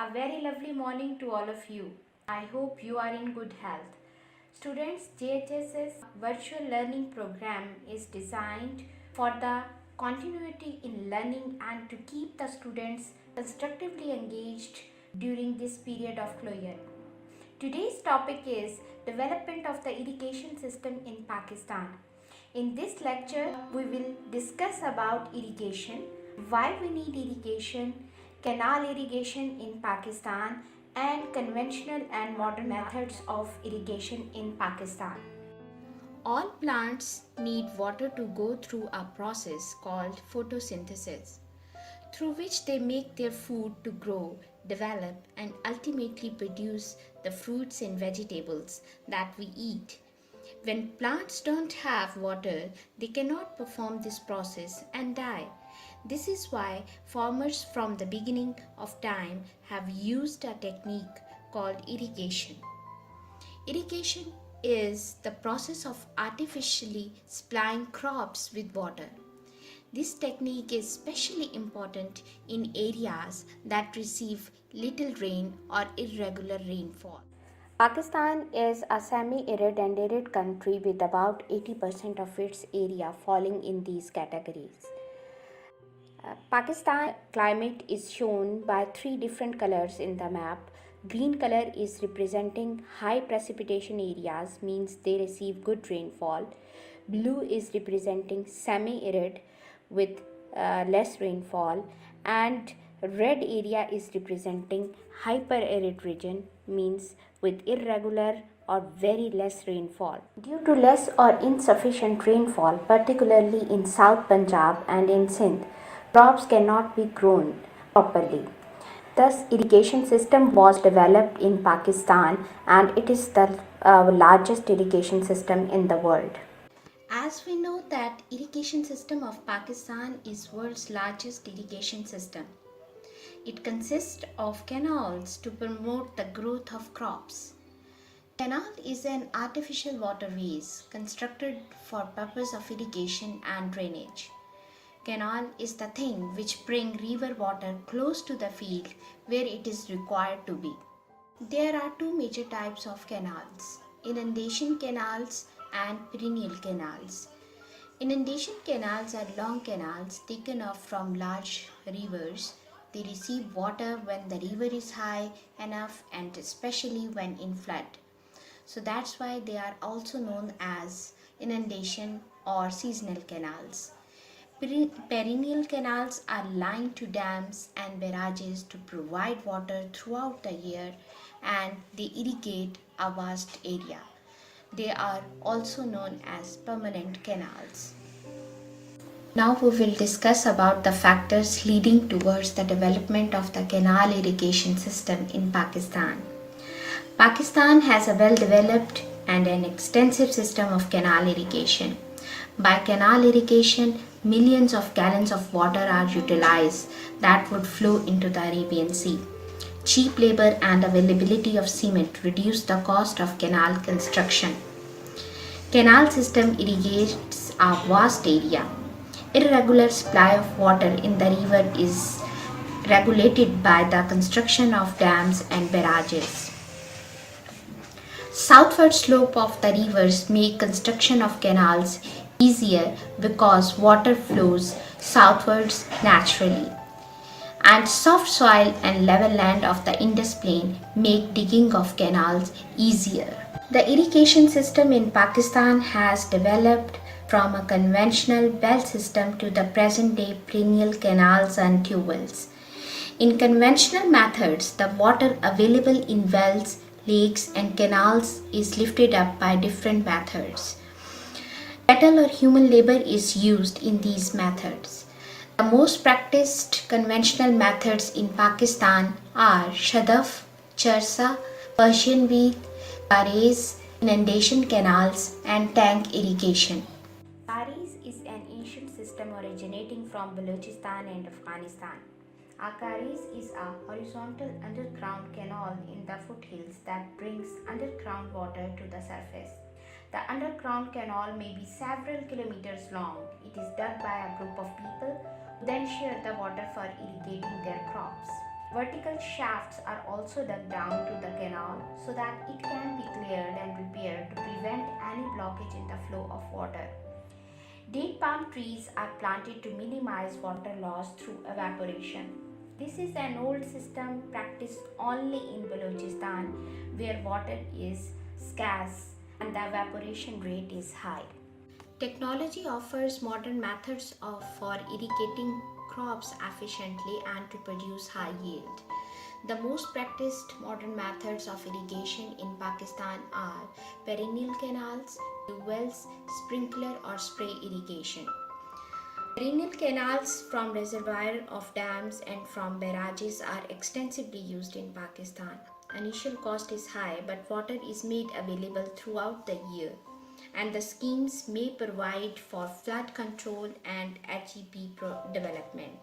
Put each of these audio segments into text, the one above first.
A very lovely morning to all of you. I hope you are in good health. Students, JHS's virtual learning program is designed for the continuity in learning and to keep the students constructively engaged during this period of closure. Today's topic is development of the irrigation system in Pakistan. In this lecture, we will discuss about irrigation, why we need irrigation, canal irrigation in Pakistan, and conventional and modern methods of irrigation in Pakistan. All plants need water to go through a process called photosynthesis, through which they make their food to grow, develop, and ultimately produce the fruits and vegetables that we eat. When plants don't have water, they cannot perform this process and die. This is why farmers from the beginning of time have used a technique called irrigation. Irrigation is the process of artificially supplying crops with water. This technique is especially important in areas that receive little rain or irregular rainfall. Pakistan is a semi-arid and arid country with about 80% of its area falling in these categories. Pakistan climate is shown by three different colors in the map. Green color is representing high precipitation areas, means they receive good rainfall. Blue is representing semi-arid with less rainfall, and red area is representing hyper-arid region, means with irregular or very less rainfall. Due to less or insufficient rainfall, particularly in South Punjab and in Sindh, crops cannot be grown properly. Thus, irrigation system was developed in Pakistan, and it is the largest irrigation system in the world. As we know that irrigation system of Pakistan is world's largest irrigation system. It consists of canals to promote the growth of crops. Canal is an artificial waterways constructed for purpose of irrigation and drainage. Canal is the thing which bring river water close to the field where it is required to be. There are two major types of canals: inundation canals and perennial canals. Inundation canals are long canals taken off from large rivers. They receive water when the river is high enough and especially when in flood. So that's why they are also known as inundation or seasonal canals. Perennial canals are lined to dams and barrages to provide water throughout the year, and they irrigate a vast area. They are also known as permanent canals. Now we will discuss about the factors leading towards the development of the canal irrigation system in Pakistan. Pakistan has a well-developed and an extensive system of canal irrigation. By canal irrigation, millions of gallons of water are utilized that would flow into the Arabian Sea. Cheap labor and availability of cement reduce the cost of canal construction. Canal system irrigates a vast area. Irregular supply of water in the river is regulated by the construction of dams and barrages. Southward slope of the rivers make construction of canals easier because water flows southwards naturally. And soft soil and level land of the Indus Plain make digging of canals easier. The irrigation system in Pakistan has developed from a conventional bell system to the present day perennial canals and tube wells. In conventional methods, the water available in wells, lakes, and canals is lifted up by different methods. Cattle or human labor is used in these methods. The most practiced conventional methods in Pakistan are Shadaf, Charsa, Persian wheat, Paris, inundation canals, and tank irrigation. Paris is an ancient system originating from Balochistan and Afghanistan. Akaris is a horizontal underground canal in the foothills that brings underground water to the surface. The underground canal may be several kilometers long. It is dug by a group of people who then share the water for irrigating their crops. Vertical shafts are also dug down to the canal so that it can be cleared and repaired to prevent any blockage in the flow of water. Date palm trees are planted to minimize water loss through evaporation. This is an old system practiced only in Balochistan where water is scarce and the evaporation rate is high. Technology offers modern methods for irrigating crops efficiently and to produce high yield. The most practiced modern methods of irrigation in Pakistan are perennial canals, tube wells, sprinkler or spray irrigation. Perennial canals from reservoirs of dams and from barrages are extensively used in Pakistan. Initial cost is high, but water is made available throughout the year, and the schemes may provide for flood control and HEP development.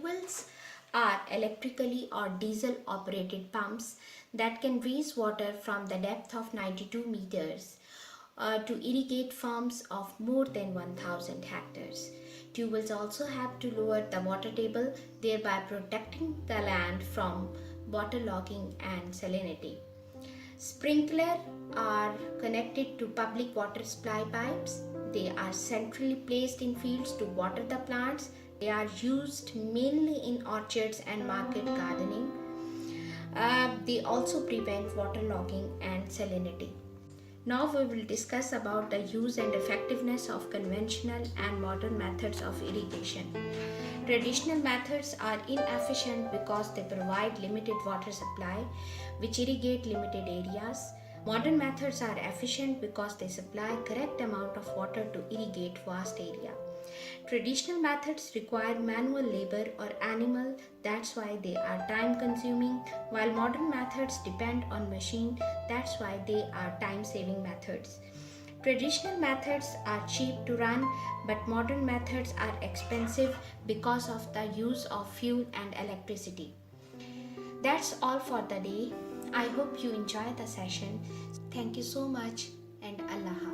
Wells are electrically or diesel operated pumps that can raise water from the depth of 92 meters to irrigate farms of more than 1000 hectares. Tubewells also help to lower the water table, thereby protecting the land from waterlogging and salinity. Sprinklers are connected to public water supply pipes. They are centrally placed in fields to water the plants. They are used mainly in orchards and market gardening. They also prevent waterlogging and salinity. Now we will discuss about the use and effectiveness of conventional and modern methods of irrigation. Traditional methods are inefficient because they provide limited water supply, which irrigate limited areas. Modern methods are efficient because they supply correct amount of water to irrigate vast area. Traditional methods require manual labor or animal, that's why they are time consuming, while modern methods depend on machine, that's why they are time saving methods. Traditional methods are cheap to run, but modern methods are expensive because of the use of fuel and electricity. That's all for the day. I hope you enjoy the session. Thank you so much and Allah Hafiz.